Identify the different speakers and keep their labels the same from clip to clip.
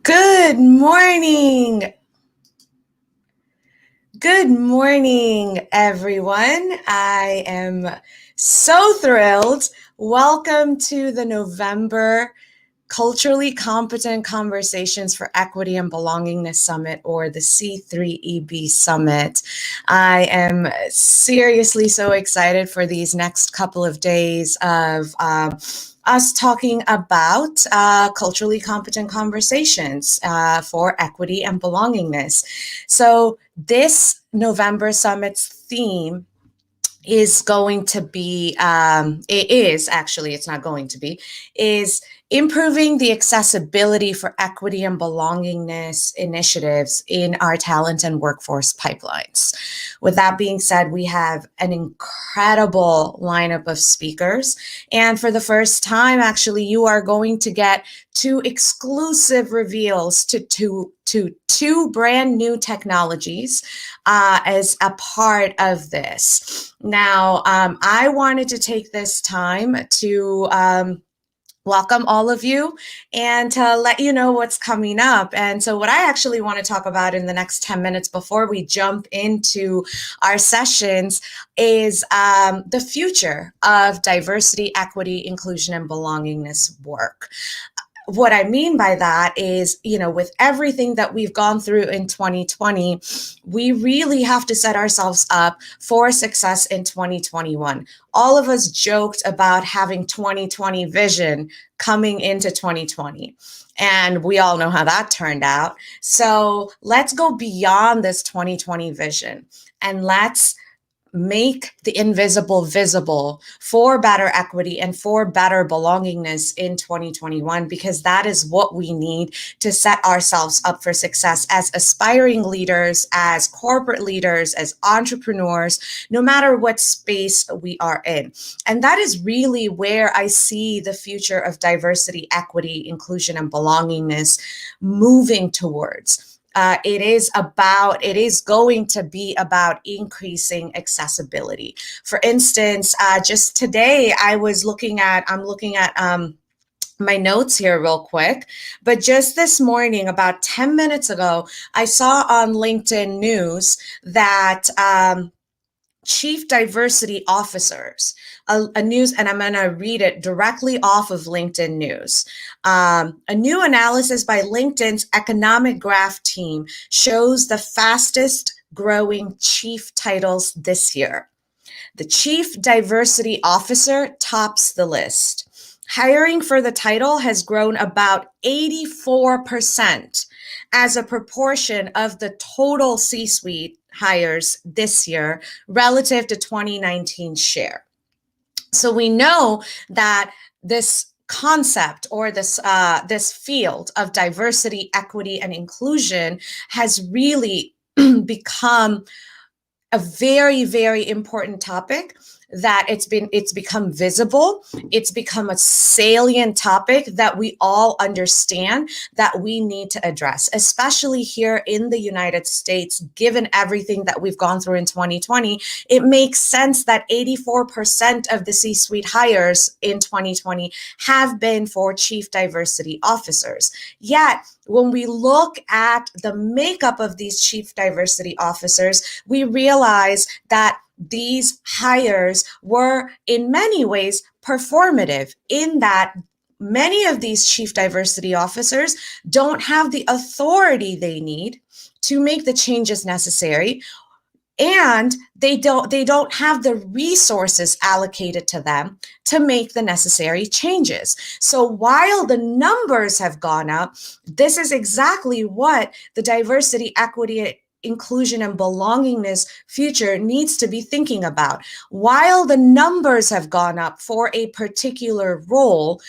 Speaker 1: Good morning. Good morning, everyone. I am so thrilled. Welcome to the November Culturally Competent Conversations for Equity and Belongingness Summit, or the C3EB Summit. I am seriously so excited for these next couple of days of us talking about culturally competent conversations for equity and belongingness. So this November Summit's theme is going to be, it is actually, it's not going to be, is improving the accessibility for equity and belongingness initiatives in our talent and workforce pipelines. With that being said, we have an incredible lineup of speakers. And for the first time, actually, you are going to get two exclusive reveals to two brand new technologies as a part of this. Now, I wanted to take this time to welcome all of you and to let you know what's coming up. And so what I actually want to talk about in the next 10 minutes before we jump into our sessions is the future of diversity, equity, inclusion, and belongingness work. What I mean by that is, with everything that we've gone through in 2020, we really have to set ourselves up for success in 2021. All of us joked about having 2020 vision coming into 2020. And we all know how that turned out. So let's go beyond this 2020 vision and let's make the invisible visible for better equity and for better belongingness in 2021, because that is what we need to set ourselves up for success as aspiring leaders, as corporate leaders, as entrepreneurs, no matter what space we are in. And that is really where I see the future of diversity, equity, inclusion, and belongingness moving towards. It is going to be about increasing accessibility. For instance, just today I'm looking at my notes here real quick, but just this morning, about 10 minutes ago, I saw on LinkedIn News that chief diversity officers, a news, and I'm going to read it directly off of LinkedIn News. A new analysis by LinkedIn's economic graph team shows the fastest growing chief titles this year. The chief diversity officer tops the list. Hiring for the title has grown about 84% as a proportion of the total C-suite hires this year relative to 2019 share. So we know that this concept, or this field of diversity, equity, and inclusion has really become a very, very important topic, that it's become visible. It's become a salient topic that we all understand that we need to address, especially here in the United States. Given everything that we've gone through in 2020, it makes sense that 84% of the C-suite hires in 2020 have been for chief diversity officers. Yet, when we look at the makeup of these chief diversity officers, we realize that these hires were in many ways performative, in that many of these chief diversity officers don't have the authority they need to make the changes necessary, and they don't have the resources allocated to them to make the necessary changes. So while the numbers have gone up, this is exactly what the diversity, equity, inclusion, and belongingness future needs to be thinking about. While the numbers have gone up for a particular role,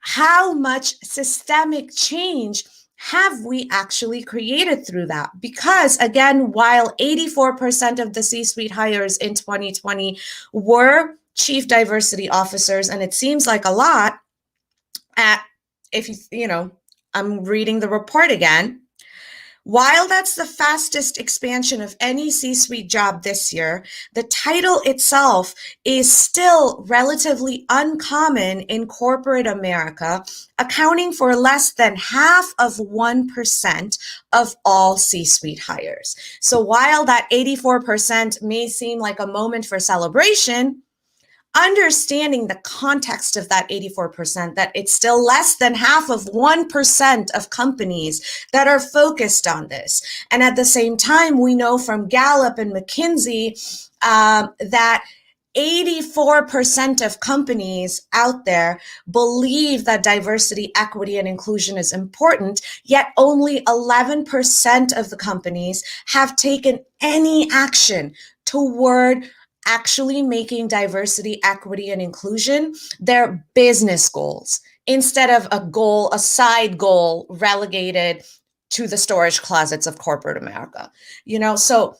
Speaker 1: how much systemic change have we actually created through that? Because again, while 84% of the C-suite hires in 2020 were chief diversity officers, and it seems like a lot, I'm reading the report again, While that's the fastest expansion of any C-suite job this year, the title itself is still relatively uncommon in corporate America, accounting for less than 0.5% of all C-suite hires. So while that 84% may seem like a moment for celebration, understanding the context of that 84%, that it's still less than 0.5% of companies that are focused on this. And at the same time, we know from Gallup and McKinsey that 84% of companies out there believe that diversity, equity, and inclusion is important, yet only 11% of the companies have taken any action toward actually making diversity, equity, and inclusion their business goals instead of a side goal relegated to the storage closets of corporate America. So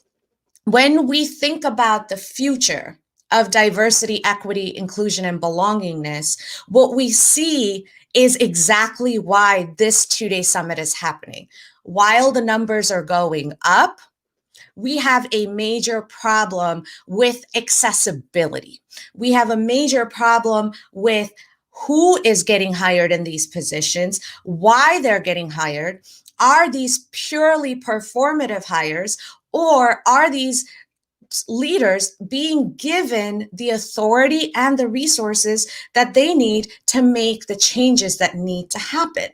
Speaker 1: when we think about the future of diversity, equity, inclusion, and belongingness, what we see is exactly why this two-day summit is happening. While the numbers are going up, we have a major problem with accessibility. We have a major problem with who is getting hired in these positions, why they're getting hired. Are these purely performative hires, or are these leaders being given the authority and the resources that they need to make the changes that need to happen?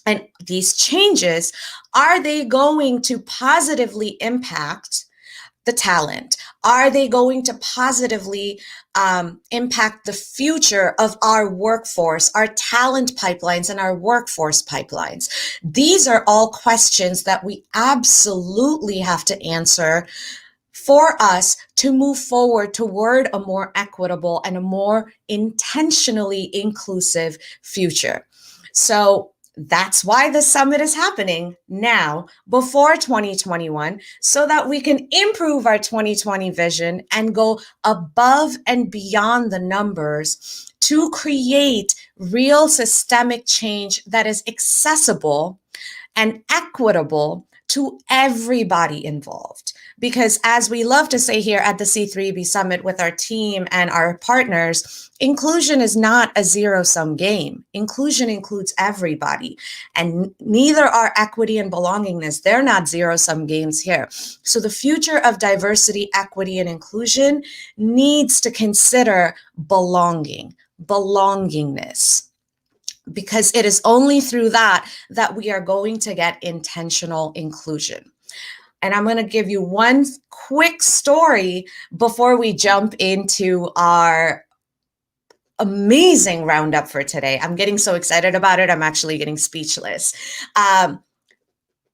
Speaker 1: And these changes, are they going to positively impact the talent? Are they going to positively impact the future of our workforce, our talent pipelines, and our workforce pipelines? These are all questions that we absolutely have to answer for us to move forward toward a more equitable and a more intentionally inclusive future. So that's why the summit is happening now, before 2021, so that we can improve our 2020 vision and go above and beyond the numbers to create real systemic change that is accessible and equitable to everybody involved. Because as we love to say here at the C3EB Summit with our team and our partners, inclusion is not a zero-sum game. Inclusion includes everybody. And neither are equity and belongingness. They're not zero-sum games here. So the future of diversity, equity, and inclusion needs to consider belongingness. Because it is only through that we are going to get intentional inclusion. And I'm going to give you one quick story before we jump into our amazing roundup for today. I'm getting so excited about it, I'm actually getting speechless.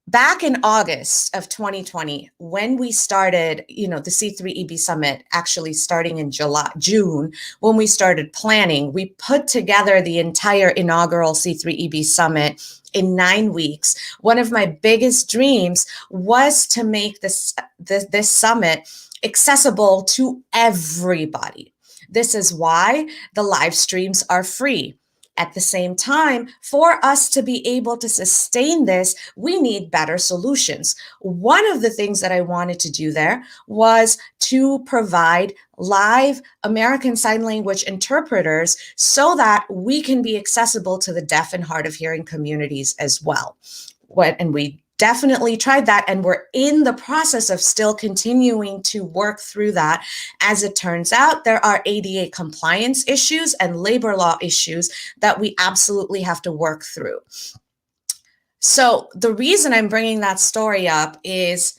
Speaker 1: Back in August of 2020, when we started, the C3EB Summit, actually starting in June, when we started planning, we put together the entire inaugural C3EB Summit in 9 weeks. One of my biggest dreams was to make this summit accessible to everybody. This is why the live streams are free. At the same time, for us to be able to sustain this, we need better solutions. One of the things that I wanted to do there was to provide live American Sign Language interpreters so that we can be accessible to the deaf and hard of hearing communities as well. And we definitely tried that, and we're in the process of still continuing to work through that. As it turns out, there are ADA compliance issues and labor law issues that we absolutely have to work through. So the reason I'm bringing that story up is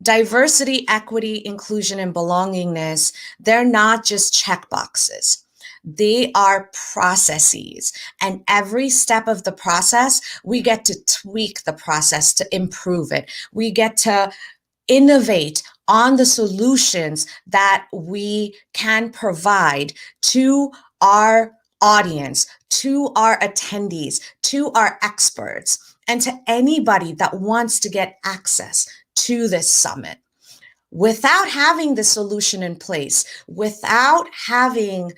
Speaker 1: diversity, equity, inclusion, and belongingness, they're not just checkboxes. They are processes, and every step of the process, we get to tweak the process to improve it. We get to innovate on the solutions that we can provide to our audience, to our attendees, to our experts, and to anybody that wants to get access to this summit. Without having the solution in place, without having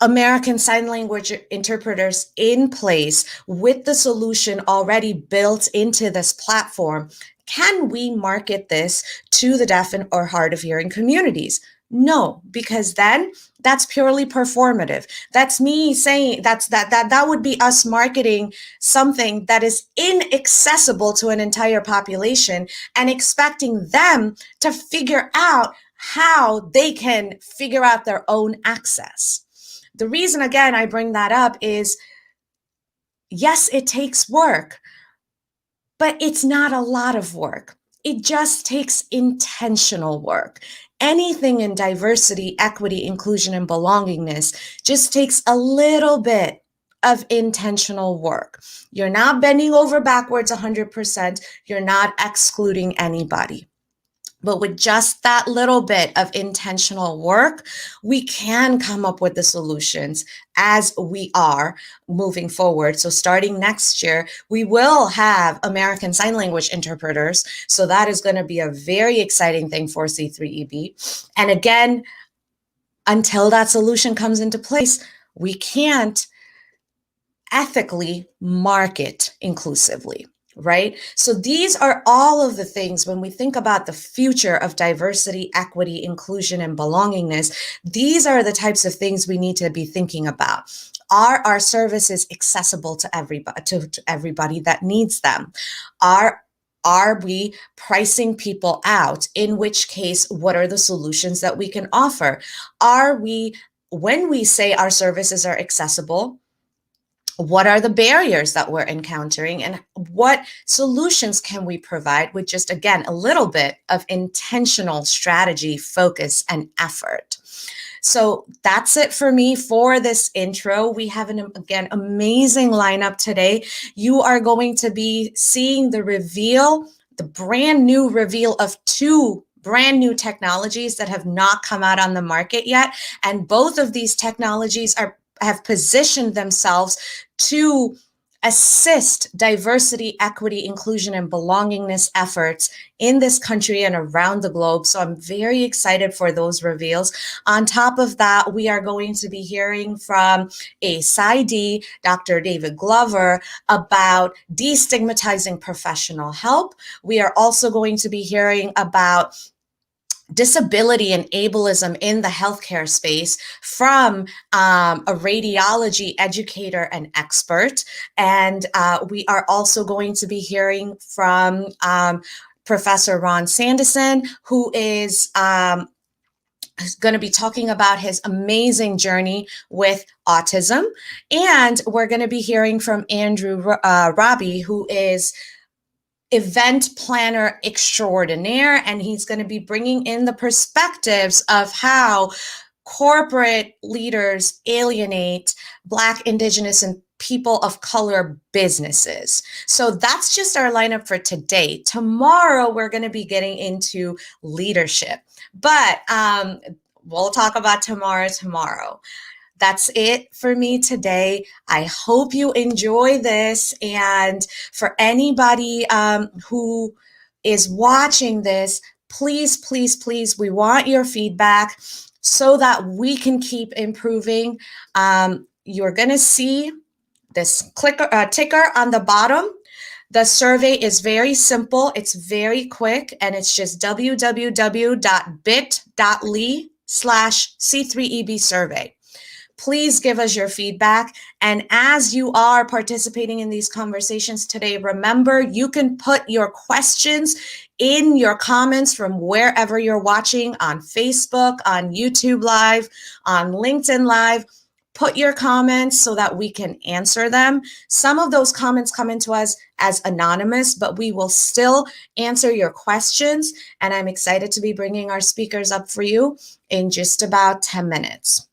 Speaker 1: American Sign Language interpreters in place with the solution already built into this platform, can we market this to the deaf and or hard of hearing communities? No, because then that's purely performative. That's me saying that would be us marketing something that is inaccessible to an entire population and expecting them to figure out how they can figure out their own access. The reason, again, I bring that up is, yes, it takes work, but it's not a lot of work. It just takes intentional work. Anything in diversity, equity, inclusion, and belongingness just takes a little bit of intentional work. You're not bending over backwards 100%. You're not excluding anybody. But with just that little bit of intentional work, we can come up with the solutions as we are moving forward. So starting next year, we will have American Sign Language interpreters. So that is going to be a very exciting thing for C3EB. And again, until that solution comes into place, we can't ethically market inclusively. Right? So these are all of the things when we think about the future of diversity, equity, inclusion, and belongingness. These are the types of things we need to be thinking about. Are our services accessible to everybody that needs them? Are we pricing people out? In which case, what are the solutions that we can offer? When we say our services are accessible, what are the barriers that we're encountering and what solutions can we provide with just, again, a little bit of intentional strategy, focus, and effort? So that's it for me for this intro. We have an, again, amazing lineup today. You are going to be seeing the brand new reveal of 2 brand new technologies that have not come out on the market yet. And both of these technologies have positioned themselves to assist diversity, equity, inclusion, and belongingness efforts in this country and around the globe. So I'm very excited for those reveals. On top of that, we are going to be hearing from a PsyD, Dr. David Glover, about destigmatizing professional help. We are also going to be hearing about disability and ableism in the healthcare space from a radiology educator and expert. And we are also going to be hearing from Professor Ron Sandison, who is going to be talking about his amazing journey with autism. And we're going to be hearing from Andrew Robbie, who is event planner extraordinaire, and he's going to be bringing in the perspectives of how corporate leaders alienate Black, Indigenous, and people of color businesses. So that's just our lineup for today. Tomorrow, we're going to be getting into leadership, but we'll talk about tomorrow. That's it for me today. I hope you enjoy this. And for anybody who is watching this, please, we want your feedback so that we can keep improving. You're going to see this ticker on the bottom. The survey is very simple. It's very quick, and it's just www.bit.ly/C3EB survey. Please give us your feedback. And as you are participating in these conversations today, remember, you can put your questions in your comments from wherever you're watching, on Facebook, on YouTube Live, on LinkedIn Live. Put your comments so that we can answer them. Some of those comments come into us as anonymous, but we will still answer your questions. And I'm excited to be bringing our speakers up for you in just about 10 minutes.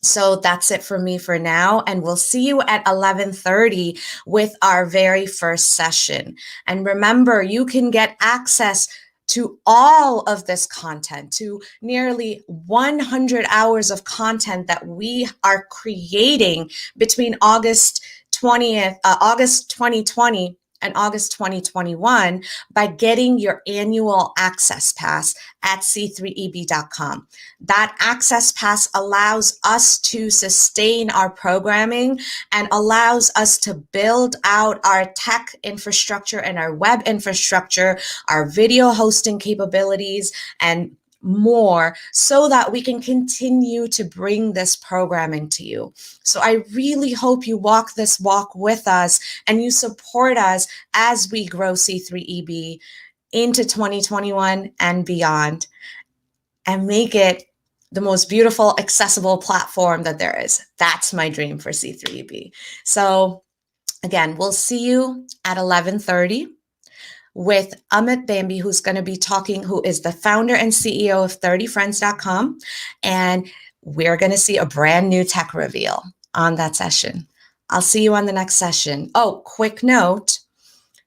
Speaker 1: So that's it for me for now, and we'll see you at 11:30 with our very first session. And remember, you can get access to all of this content, to nearly 100 hours of content that we are creating between August 2020 and August 2021 by getting your annual access pass at c3eb.com. That access pass allows us to sustain our programming and allows us to build out our tech infrastructure and our web infrastructure, our video hosting capabilities, and more, so that we can continue to bring this programming to you. So I really hope you walk this walk with us and you support us as we grow C3EB into 2021 and beyond, and make it the most beautiful, accessible platform that there is. That's my dream for C3EB. So again, we'll see you at 11:30 with Amit Bambi, who's going to be talking, who is the founder and CEO of 30friends.com. And we're going to see a brand new tech reveal on that session. I'll see you on the next session. Oh, quick note.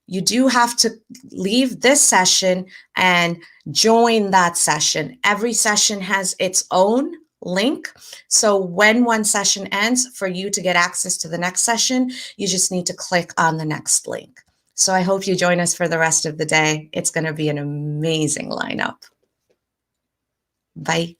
Speaker 1: You do have to leave this session and join that session. Every session has its own link. So when one session ends, for you to get access to the next session, you just need to click on the next link. So I hope you join us for the rest of the day. It's going to be an amazing lineup. Bye.